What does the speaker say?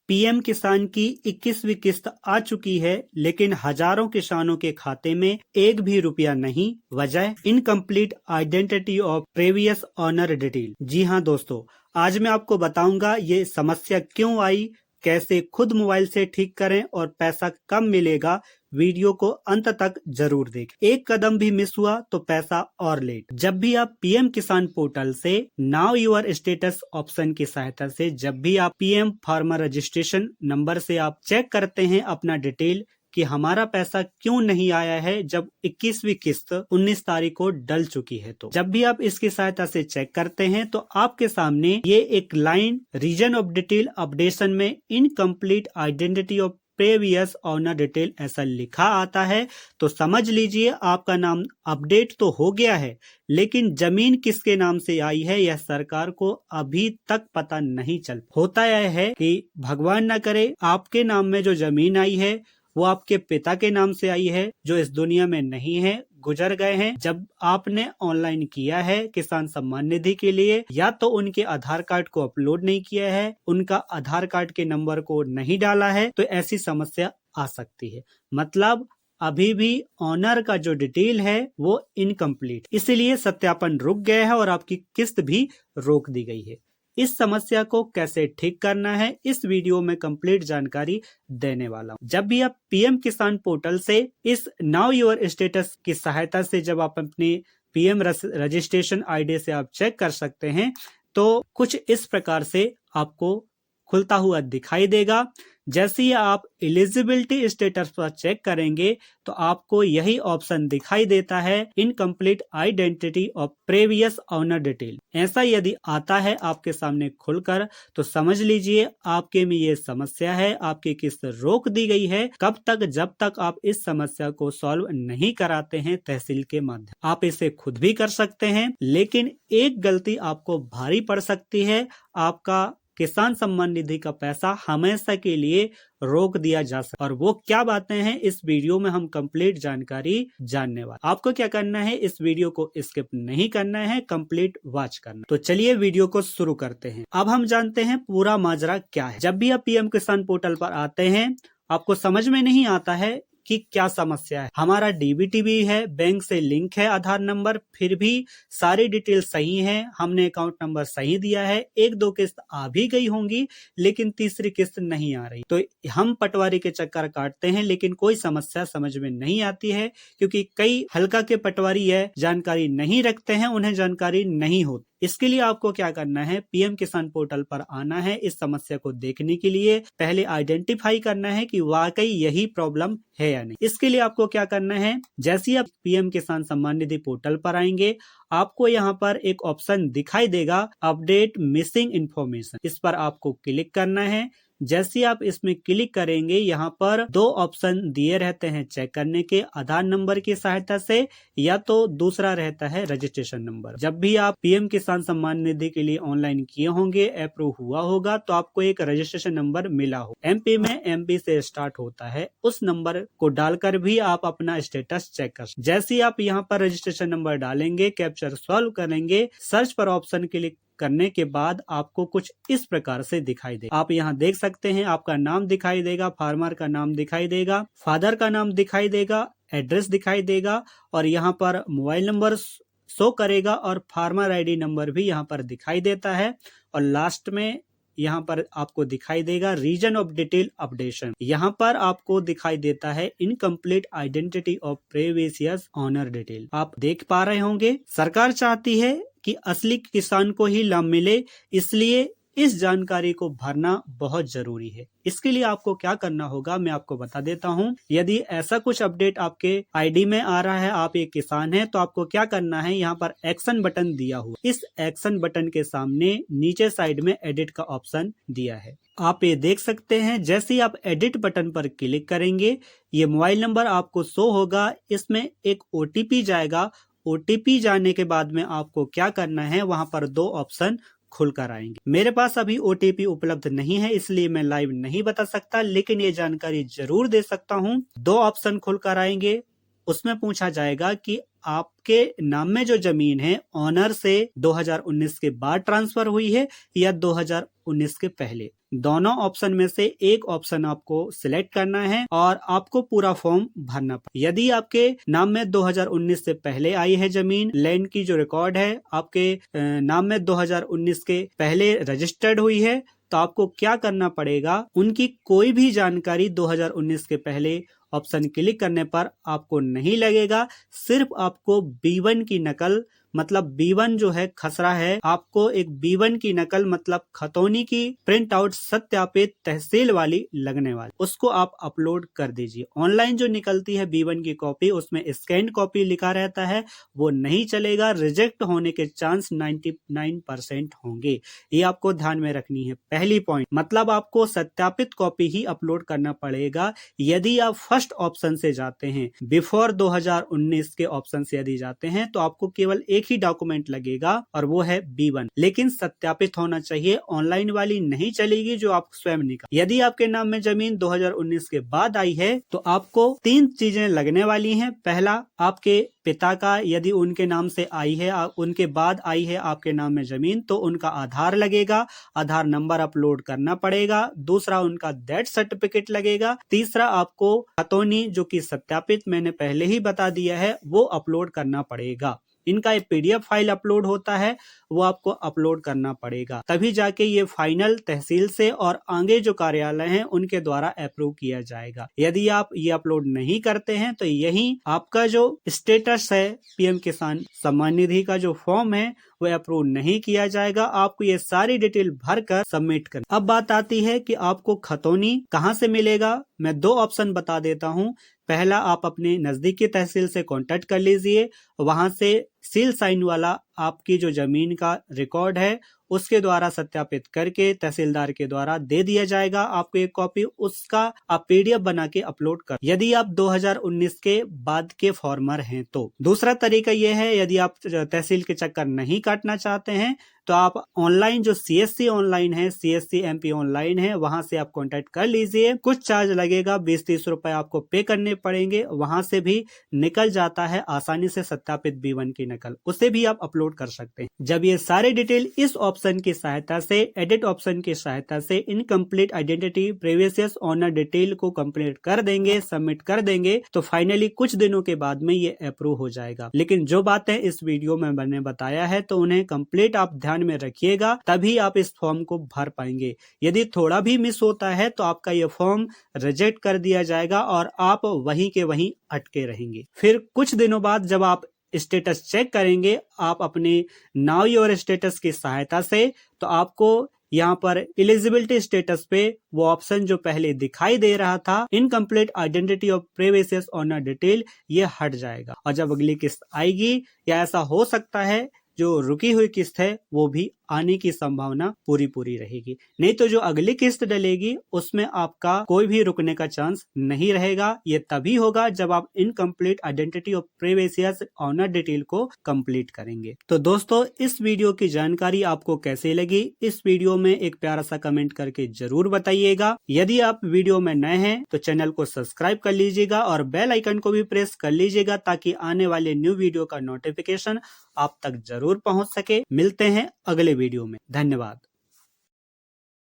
PM किसान की 21वीं किस्त आ चुकी है, लेकिन हजारों किसानों के खाते में एक भी रुपया नहीं। वजह incomplete identity of previous owner detail. जी हाँ दोस्तों, आज मैं आपको बताऊंगा ये समस्या क्यों आई, कैसे खुद मोबाइल से ठीक करें और पैसा कब मिलेगा। वीडियो को अंत तक जरूर देखें। एक कदम भी मिस हुआ तो पैसा और लेट। जब भी आप पीएम किसान पोर्टल से नाउ योर स्टेटस ऑप्शन की सहायता से जब भी आप पीएम फार्मर रजिस्ट्रेशन नंबर से आप चेक करते हैं अपना डिटेल कि हमारा पैसा क्यों नहीं आया है, जब 21वीं किस्त 19 तारीख को डल चुकी है, तो जब भी आप इसकी सहायता से चेक करते हैं तो आपके सामने ये एक line reason of detail updation में incomplete identity of previous owner detail ऐसा लिखा आता है। तो समझ लीजिए आपका नाम अपडेट तो हो गया है, लेकिन जमीन किसके नाम से आई है यह सरकार को अभी तक पता नहीं चल। होता यह है कि भगवान न करे आपके नाम में जो जमीन आई है वो आपके पिता के नाम से आई है, जो इस दुनिया में नहीं है, गुजर गए हैं। जब आपने ऑनलाइन किया है किसान सम्मान निधि के लिए, या तो उनके आधार कार्ड को अपलोड नहीं किया है, उनका आधार कार्ड के नंबर को नहीं डाला है, तो ऐसी समस्या आ सकती है। मतलब अभी भी ऑनर का जो डिटेल है वो इनकम्प्लीट, इसलिए सत्यापन रुक गया है और आपकी किस्त भी रोक दी गई है। इस समस्या को कैसे ठीक करना है इस वीडियो में कंप्लीट जानकारी देने वाला हूं। जब भी आप पीएम किसान पोर्टल से इस नाउ योर स्टेटस की सहायता से जब आप अपनी पीएम रजिस्ट्रेशन आईडी से आप चेक कर सकते हैं, तो कुछ इस प्रकार से आपको खुलता हुआ दिखाई देगा। जैसे ही आप एलिजिबिलिटी स्टेटस पर चेक करेंगे तो आपको यही ऑप्शन दिखाई देता है, incomplete identity of previous owner detail. ऐसा यदि आता है आपके सामने खुलकर तो समझ लीजिए आपके में ये समस्या है, आपकी किस्त रोक दी गई है। कब तक? जब तक आप इस समस्या को सॉल्व नहीं कराते हैं तहसील के माध्यम। आप इसे खुद भी कर सकते हैं, लेकिन एक गलती आपको भारी पड़ सकती है, आपका किसान सम्मान निधि का पैसा हमेशा के लिए रोक दिया जा सकता है। और वो क्या बातें हैं इस वीडियो में हम कंप्लीट जानकारी जानने वाले। आपको क्या करना है, इस वीडियो को स्किप नहीं करना है, कंप्लीट वॉच करना। तो चलिए वीडियो को शुरू करते हैं। अब हम जानते हैं पूरा माजरा क्या है। जब भी आप पीएम किसान पोर्टल पर आते हैं आपको समझ में नहीं आता है कि क्या समस्या है। हमारा डीबीटी भी है, बैंक से लिंक है आधार नंबर, फिर भी सारी डिटेल सही है, हमने अकाउंट नंबर सही दिया है, एक दो किस्त आ भी गई होंगी लेकिन तीसरी किस्त नहीं आ रही। तो हम पटवारी के चक्कर काटते हैं लेकिन कोई समस्या समझ में नहीं आती है, क्योंकि कई हल्का के पटवारी है जानकारी नहीं रखते हैं, उन्हें जानकारी नहीं होती। इसके लिए आपको क्या करना है, पीएम किसान पोर्टल पर आना है। इस समस्या को देखने के लिए पहले आइडेंटिफाई करना है कि वाकई यही प्रॉब्लम है या नहीं। इसके लिए आपको क्या करना है, जैसे ही आप पीएम किसान सम्मान निधि पोर्टल पर आएंगे आपको यहाँ पर एक ऑप्शन दिखाई देगा, अपडेट मिसिंग इन्फॉर्मेशन। इस पर आपको क्लिक करना है। जैसे आप इसमें क्लिक करेंगे यहाँ पर दो ऑप्शन दिए रहते हैं चेक करने के, आधार नंबर की सहायता से या तो दूसरा रहता है रजिस्ट्रेशन नंबर। जब भी आप पीएम किसान सम्मान निधि के लिए ऑनलाइन किए होंगे, अप्रूव हुआ होगा, तो आपको एक रजिस्ट्रेशन नंबर मिला हो। एमपी में एमपी से स्टार्ट होता है, उस नंबर को डालकर भी आप अपना स्टेटस चेक कर। जैसे ही आप यहाँ पर रजिस्ट्रेशन नंबर डालेंगे, कैप्चर सॉल्व करेंगे, सर्च पर ऑप्शन क्लिक करने के बाद आपको कुछ इस प्रकार से दिखाई देगा। आप यहाँ देख सकते हैं आपका नाम दिखाई देगा, फार्मर का नाम दिखाई देगा, फादर का नाम दिखाई देगा, एड्रेस दिखाई देगा और यहाँ पर मोबाइल नंबर शो करेगा और फार्मर आईडी नंबर भी यहाँ पर दिखाई देता है। और लास्ट में यहाँ पर आपको दिखाई देगा रीजन ऑफ डिटेल अपडेशन। यहाँ पर आपको दिखाई देता है incomplete identity of previous owner detail. आप देख पा रहे होंगे सरकार चाहती है कि असली किसान को ही लाभ मिले, इसलिए इस जानकारी को भरना बहुत जरूरी है। इसके लिए आपको क्या करना होगा मैं आपको बता देता हूँ। यदि ऐसा कुछ अपडेट आपके आईडी में आ रहा है, आप एक किसान हैं, तो आपको क्या करना है, यहाँ पर एक्शन बटन दिया हुआ, इस एक्शन बटन के सामने नीचे साइड में एडिट का ऑप्शन दिया है। आप ये देख सकते हैं, जैसे ही आप एडिट बटन पर क्लिक करेंगे ये मोबाइल नंबर आपको शो होगा, इसमें एक ओटीपी जाएगा। ओटीपी जाने के बाद में आपको क्या करना है, वहां पर दो ऑप्शन खुलकर आएंगे। मेरे पास अभी ओटीपी उपलब्ध नहीं है इसलिए मैं लाइव नहीं बता सकता, लेकिन ये जानकारी जरूर दे सकता हूँ। दो ऑप्शन खुलकर आएंगे, उसमें पूछा जाएगा कि आपके नाम में जो जमीन है ऑनर से 2019 के बाद ट्रांसफर हुई है या 2019 के पहले। दोनों ऑप्शन में से एक ऑप्शन आपको सिलेक्ट करना है और आपको पूरा फॉर्म भरना पड़ेगा। यदि आपके नाम में 2019 से पहले आई है जमीन, लैंड की जो रिकॉर्ड है आपके नाम में 2019 के पहले रजिस्टर्ड हुई है, तो आपको क्या करना पड़ेगा, उनकी कोई भी जानकारी 2019 के पहले ऑप्शन क्लिक करने पर आपको नहीं लगेगा। सिर्फ आपको B1 की नकल, मतलब B1 जो है खसरा है, आपको एक B1 की नकल मतलब खतौनी की प्रिंट आउट सत्यापित तहसील वाली लगने वाली, उसको आप अपलोड कर दीजिए। ऑनलाइन जो निकलती है B1 की कॉपी, उसमें स्कैन कॉपी लिखा रहता है, वो नहीं चलेगा। रिजेक्ट होने के चांस 99% होंगे, ये आपको ध्यान में रखनी है। पहली पॉइंट मतलब आपको सत्यापित कॉपी ही अपलोड करना पड़ेगा। यदि आप फर्स्ट ऑप्शन से जाते हैं, बिफोर 2019 के ऑप्शन से यदि जाते हैं, तो आपको केवल एक ही डॉक्यूमेंट लगेगा और वो है B1, लेकिन सत्यापित होना चाहिए। ऑनलाइन वाली नहीं चलेगी जो आप स्वयं निकाल। यदि आपके नाम में जमीन 2019 के बाद आई है तो आपको 3 चीजें लगने वाली हैं। पहला, आपके पिता का यदि उनके नाम से आई है, उनके बाद आई है आपके नाम में जमीन, तो उनका आधार लगेगा, आधार नंबर अपलोड करना पड़ेगा। दूसरा, उनका डेथ सर्टिफिकेट लगेगा। तीसरा, आपको खतौनी जो कि सत्यापित मैंने पहले ही बता दिया है वो अपलोड करना पड़ेगा। इनका एक PDF फाइल अपलोड होता है, वो आपको अपलोड करना पड़ेगा, तभी जाके ये फाइनल तहसील से और आगे जो कार्यालय हैं उनके द्वारा अप्रूव किया जाएगा। यदि आप ये अपलोड नहीं करते हैं तो यही आपका जो स्टेटस है PM किसान सम्मान निधि का जो फॉर्म है वो अप्रूव नहीं किया जाएगा। आपको ये सारी डिटेल भरकर सबमिट करनी। अब बात आती है कि आपको खतौनी कहाँ से मिलेगा। मैं 2 ऑप्शन बता देता हूँ। पहला, आप अपने नजदीकी तहसील से कांटेक्ट कर लीजिए, वहां से सील साइन वाला आपकी जो जमीन का रिकॉर्ड है उसके द्वारा सत्यापित करके तहसीलदार के द्वारा दे दिया जाएगा आपको एक कॉपी। उसका आप PDF बना के अपलोड कर, यदि आप 2019 के बाद के फॉर्मर हैं तो। दूसरा तरीका यह है, यदि आप तहसील के चक्कर नहीं काटना चाहते हैं तो आप ऑनलाइन जो CSC ऑनलाइन है, CSC MP ऑनलाइन है, वहां से आप कांटेक्ट कर लीजिए। कुछ चार्ज लगेगा, 20-30 रुपए आपको पे करने पड़ेंगे। वहां से भी निकल जाता है आसानी से सत्यापित B1 की नकल, उसे भी आप अपलोड कर सकते हैं। जब ये सारे डिटेल इस ऑप्शन की सहायता से, एडिट ऑप्शन की सहायता से incomplete identity previous owner detail को कंप्लीट कर देंगे, सबमिट कर देंगे, तो फाइनली कुछ दिनों के बाद में ये अप्रूव हो जाएगा। लेकिन जो बातें इस वीडियो में मैंने बताया है तो उन्हें कंप्लीट आप ध्यान में रखिएगा, तभी आप इस फॉर्म को भर पाएंगे। यदि थोड़ा भी मिस होता है तो आपका ये फॉर्म रिजेक्ट कर दिया जाएगा और आप वहीं के वहीं अटके रहेंगे। फिर कुछ दिनों बाद जब आप स्टेटस चेक करेंगे, आप अपने नाउ योर स्टेटस की सहायता से, तो आपको यहाँ पर एलिजिबिलिटी स्टेटस पे वो ऑप्शन जो पहले दिखाई दे रहा था, incomplete identity of previous owner detail, ये हट जाएगा। और जब अगली किस्त आएगी, या ऐसा हो सकता है जो रुकी हुई किस्त है वो भी आने की संभावना पूरी रहेगी। नहीं तो जो अगली किस्त डलेगी उसमें आपका कोई भी रुकने का चांस नहीं रहेगा। ये तभी होगा जब आप incomplete identity of previous owner detail को कंप्लीट करेंगे। तो दोस्तों, इस वीडियो की जानकारी आपको कैसे लगी, इस वीडियो में एक प्यारा सा कमेंट करके जरूर बताइएगा। यदि आप वीडियो में नए हैं तो चैनल को सब्सक्राइब कर लीजिएगा और बेल आइकन को भी प्रेस कर लीजिएगा, ताकि आने वाले न्यू वीडियो का नोटिफिकेशन आप तक जरूर पहुंच सके। मिलते हैं अगले वीडियो में। धन्यवाद।